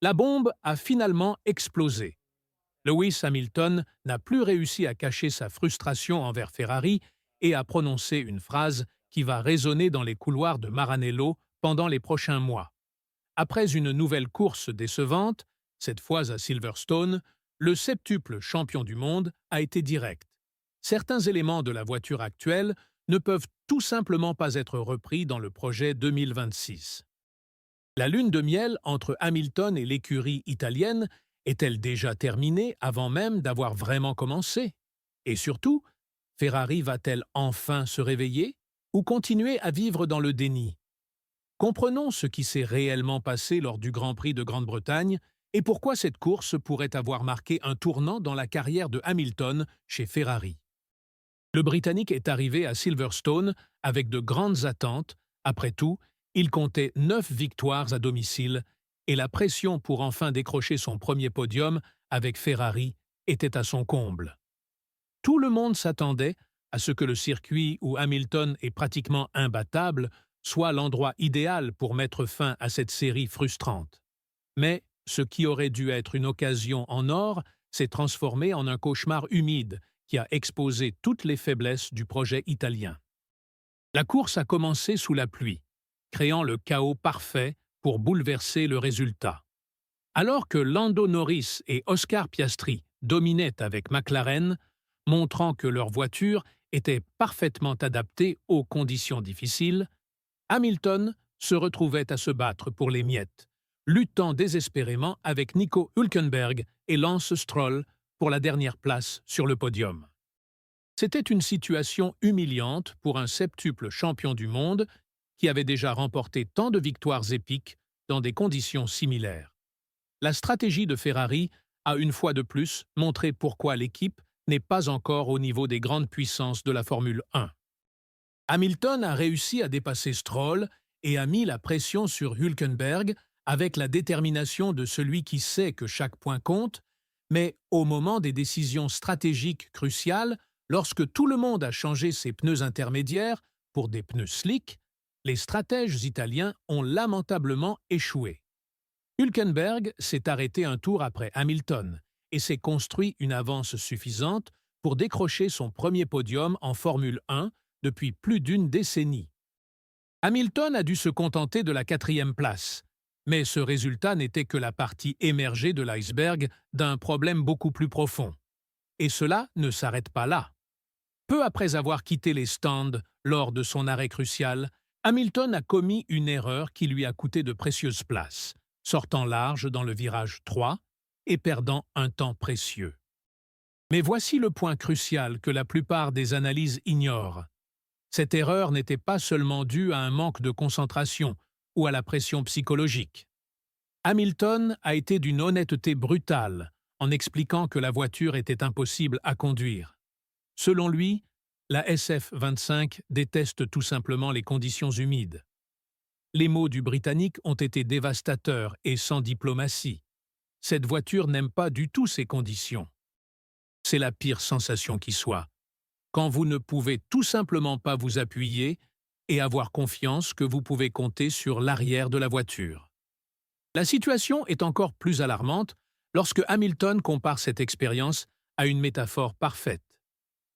La bombe a finalement explosé. Lewis Hamilton n'a plus réussi à cacher sa frustration envers Ferrari et a prononcé une phrase qui va résonner dans les couloirs de Maranello pendant les prochains mois. Après une nouvelle course décevante, cette fois à Silverstone, le septuple champion du monde a été direct. Certains éléments de la voiture actuelle ne peuvent tout simplement pas être repris dans le projet 2026. La lune de miel entre Hamilton et l'écurie italienne est-elle déjà terminée avant même d'avoir vraiment commencé? Et surtout, Ferrari va-t-elle enfin se réveiller ou continuer à vivre dans le déni? Comprenons ce qui s'est réellement passé lors du Grand Prix de Grande-Bretagne et pourquoi cette course pourrait avoir marqué un tournant dans la carrière de Hamilton chez Ferrari. Le Britannique est arrivé à Silverstone avec de grandes attentes. Après tout, il comptait 9 victoires à domicile et la pression pour enfin décrocher son premier podium avec Ferrari était à son comble. Tout le monde s'attendait à ce que le circuit où Hamilton est pratiquement imbattable soit l'endroit idéal pour mettre fin à cette série frustrante. Mais ce qui aurait dû être une occasion en or s'est transformé en un cauchemar humide qui a exposé toutes les faiblesses du projet italien. La course a commencé sous la pluie, créant le chaos parfait pour bouleverser le résultat. Alors que Lando Norris et Oscar Piastri dominaient avec McLaren, montrant que leur voiture était parfaitement adaptée aux conditions difficiles, Hamilton se retrouvait à se battre pour les miettes, luttant désespérément avec Nico Hülkenberg et Lance Stroll pour la dernière place sur le podium. C'était une situation humiliante pour un septuple champion du monde qui avait déjà remporté tant de victoires épiques dans des conditions similaires. La stratégie de Ferrari a une fois de plus montré pourquoi l'équipe n'est pas encore au niveau des grandes puissances de la Formule 1. Hamilton a réussi à dépasser Stroll et a mis la pression sur Hülkenberg avec la détermination de celui qui sait que chaque point compte, mais au moment des décisions stratégiques cruciales, lorsque tout le monde a changé ses pneus intermédiaires pour des pneus slick, les stratèges italiens ont lamentablement échoué. Hülkenberg s'est arrêté un tour après Hamilton et s'est construit une avance suffisante pour décrocher son premier podium en Formule 1 depuis plus d'une décennie. Hamilton a dû se contenter de la 4e place, mais ce résultat n'était que la partie émergée de l'iceberg d'un problème beaucoup plus profond. Et cela ne s'arrête pas là. Peu après avoir quitté les stands lors de son arrêt crucial, Hamilton a commis une erreur qui lui a coûté de précieuses places, sortant large dans le virage 3 et perdant un temps précieux. Mais voici le point crucial que la plupart des analyses ignorent. Cette erreur n'était pas seulement due à un manque de concentration ou à la pression psychologique. Hamilton a été d'une honnêteté brutale en expliquant que la voiture était impossible à conduire. Selon lui, la SF25 déteste tout simplement les conditions humides. Les mots du Britannique ont été dévastateurs et sans diplomatie. Cette voiture n'aime pas du tout ces conditions. C'est la pire sensation qui soit, quand vous ne pouvez tout simplement pas vous appuyer et avoir confiance que vous pouvez compter sur l'arrière de la voiture. La situation est encore plus alarmante lorsque Hamilton compare cette expérience à une métaphore parfaite.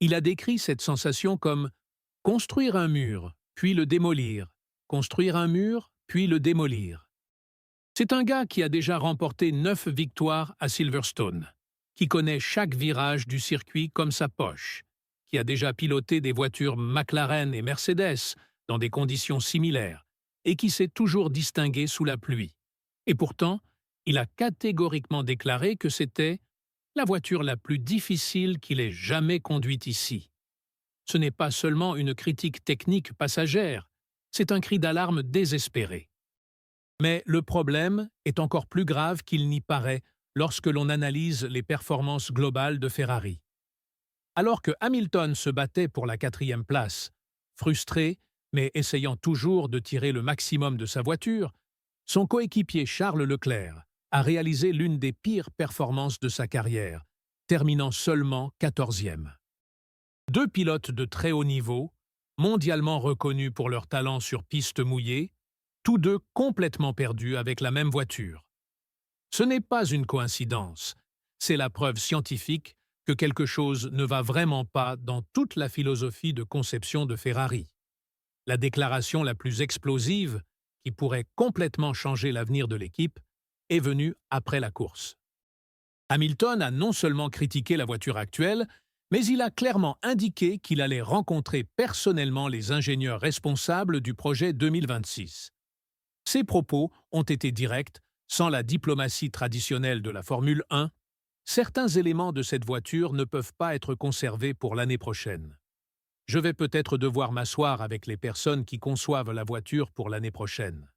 Il a décrit cette sensation comme « construire un mur, puis le démolir, construire un mur, puis le démolir ». C'est un gars qui a déjà remporté 9 victoires à Silverstone, qui connaît chaque virage du circuit comme sa poche, qui a déjà piloté des voitures McLaren et Mercedes dans des conditions similaires et qui s'est toujours distingué sous la pluie. Et pourtant, il a catégoriquement déclaré que c'était la voiture la plus difficile qu'il ait jamais conduite ici. Ce n'est pas seulement une critique technique passagère, c'est un cri d'alarme désespéré. Mais le problème est encore plus grave qu'il n'y paraît lorsque l'on analyse les performances globales de Ferrari. Alors que Hamilton se battait pour la 4e place, frustré, mais essayant toujours de tirer le maximum de sa voiture, son coéquipier Charles Leclerc a réalisé l'une des pires performances de sa carrière, terminant seulement 14e. Deux pilotes de très haut niveau, mondialement reconnus pour leur talent sur piste mouillée, tous deux complètement perdus avec la même voiture. Ce n'est pas une coïncidence, c'est la preuve scientifique que quelque chose ne va vraiment pas dans toute la philosophie de conception de Ferrari. La déclaration la plus explosive, qui pourrait complètement changer l'avenir de l'équipe, est venue après la course. Hamilton a non seulement critiqué la voiture actuelle, mais il a clairement indiqué qu'il allait rencontrer personnellement les ingénieurs responsables du projet 2026. Ses propos ont été directs, sans la diplomatie traditionnelle de la Formule 1. Certains éléments de cette voiture ne peuvent pas être conservés pour l'année prochaine. Je vais peut-être devoir m'asseoir avec les personnes qui conçoivent la voiture pour l'année prochaine.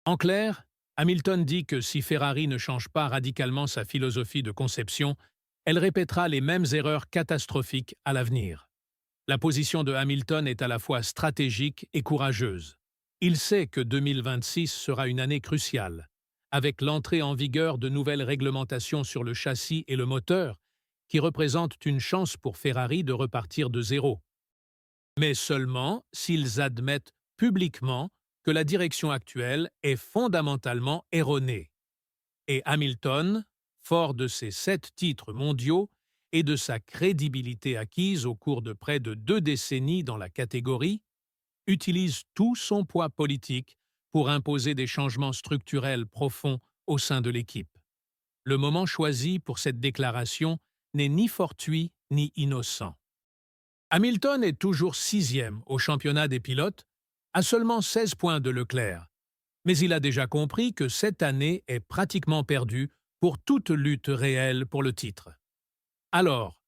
En clair, Hamilton dit que si Ferrari ne change pas radicalement sa philosophie de conception, elle répétera les mêmes erreurs catastrophiques à l'avenir. La position de Hamilton est à la fois stratégique et courageuse. Il sait que 2026 sera une année cruciale, avec l'entrée en vigueur de nouvelles réglementations sur le châssis et le moteur, qui représentent une chance pour Ferrari de repartir de zéro. Mais seulement s'ils admettent publiquement que la direction actuelle est fondamentalement erronée. Et Hamilton, fort de ses 7 titres mondiaux et de sa crédibilité acquise au cours de près de 2 décennies dans la catégorie, utilise tout son poids politique pour imposer des changements structurels profonds au sein de l'équipe. Le moment choisi pour cette déclaration n'est ni fortuit ni innocent. Hamilton est toujours 6e au championnat des pilotes, à seulement 16 points de Leclerc, mais il a déjà compris que cette année est pratiquement perdue pour toute lutte réelle pour le titre. Alors,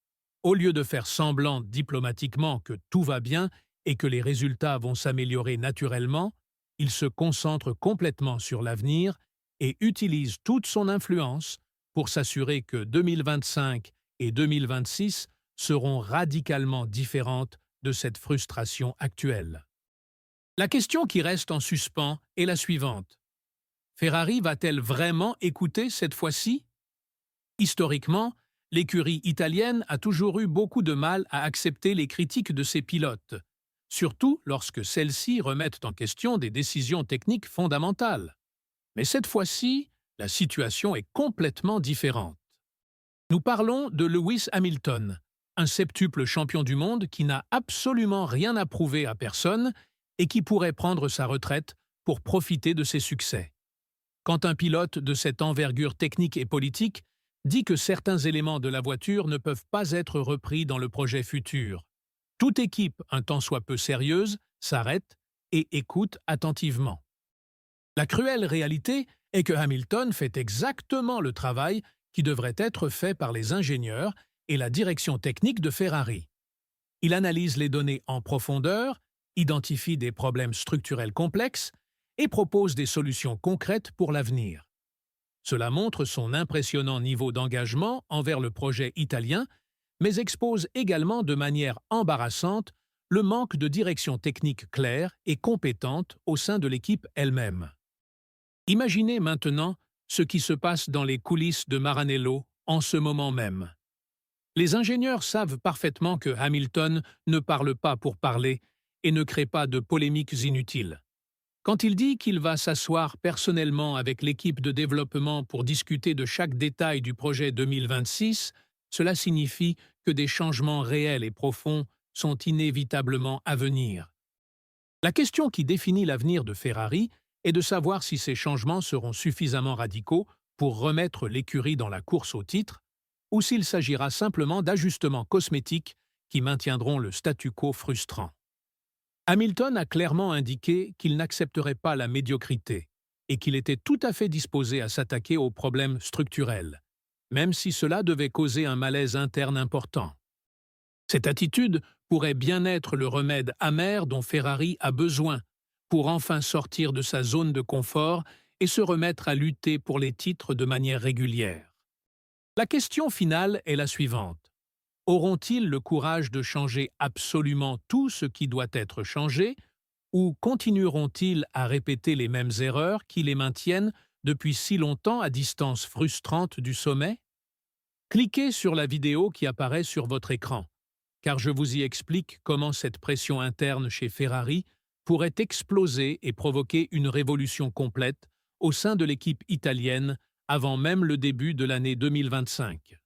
au lieu de faire semblant diplomatiquement que tout va bien et que les résultats vont s'améliorer naturellement, il se concentre complètement sur l'avenir et utilise toute son influence pour s'assurer que 2025 et 2026 seront radicalement différentes de cette frustration actuelle. La question qui reste en suspens est la suivante. Ferrari va-t-elle vraiment écouter cette fois-ci? Historiquement, l'écurie italienne a toujours eu beaucoup de mal à accepter les critiques de ses pilotes, surtout lorsque celles-ci remettent en question des décisions techniques fondamentales. Mais cette fois-ci, la situation est complètement différente. Nous parlons de Lewis Hamilton, un septuple champion du monde qui n'a absolument rien à prouver à personne et qui pourrait prendre sa retraite pour profiter de ses succès. Quand un pilote de cette envergure technique et politique dit que certains éléments de la voiture ne peuvent pas être repris dans le projet futur, toute équipe, un tant soit peu sérieuse, s'arrête et écoute attentivement. La cruelle réalité est que Hamilton fait exactement le travail qui devrait être fait par les ingénieurs et la direction technique de Ferrari. Il analyse les données en profondeur, identifie des problèmes structurels complexes et propose des solutions concrètes pour l'avenir. Cela montre son impressionnant niveau d'engagement envers le projet italien, mais expose également de manière embarrassante le manque de direction technique claire et compétente au sein de l'équipe elle-même. Imaginez maintenant ce qui se passe dans les coulisses de Maranello en ce moment même. Les ingénieurs savent parfaitement que Hamilton ne parle pas pour parler et ne crée pas de polémiques inutiles. Quand il dit qu'il va s'asseoir personnellement avec l'équipe de développement pour discuter de chaque détail du projet 2026, cela signifie que des changements réels et profonds sont inévitablement à venir. La question qui définit l'avenir de Ferrari est de savoir si ces changements seront suffisamment radicaux pour remettre l'écurie dans la course au titre, ou s'il s'agira simplement d'ajustements cosmétiques qui maintiendront le statu quo frustrant. Hamilton a clairement indiqué qu'il n'accepterait pas la médiocrité et qu'il était tout à fait disposé à s'attaquer aux problèmes structurels, même si cela devait causer un malaise interne important. Cette attitude pourrait bien être le remède amer dont Ferrari a besoin pour enfin sortir de sa zone de confort et se remettre à lutter pour les titres de manière régulière. La question finale est la suivante. Auront-ils le courage de changer absolument tout ce qui doit être changé ou continueront-ils à répéter les mêmes erreurs qui les maintiennent depuis si longtemps à distance frustrante du sommet? Cliquez sur la vidéo qui apparaît sur votre écran, car je vous y explique comment cette pression interne chez Ferrari pourrait exploser et provoquer une révolution complète au sein de l'équipe italienne avant même le début de l'année 2025.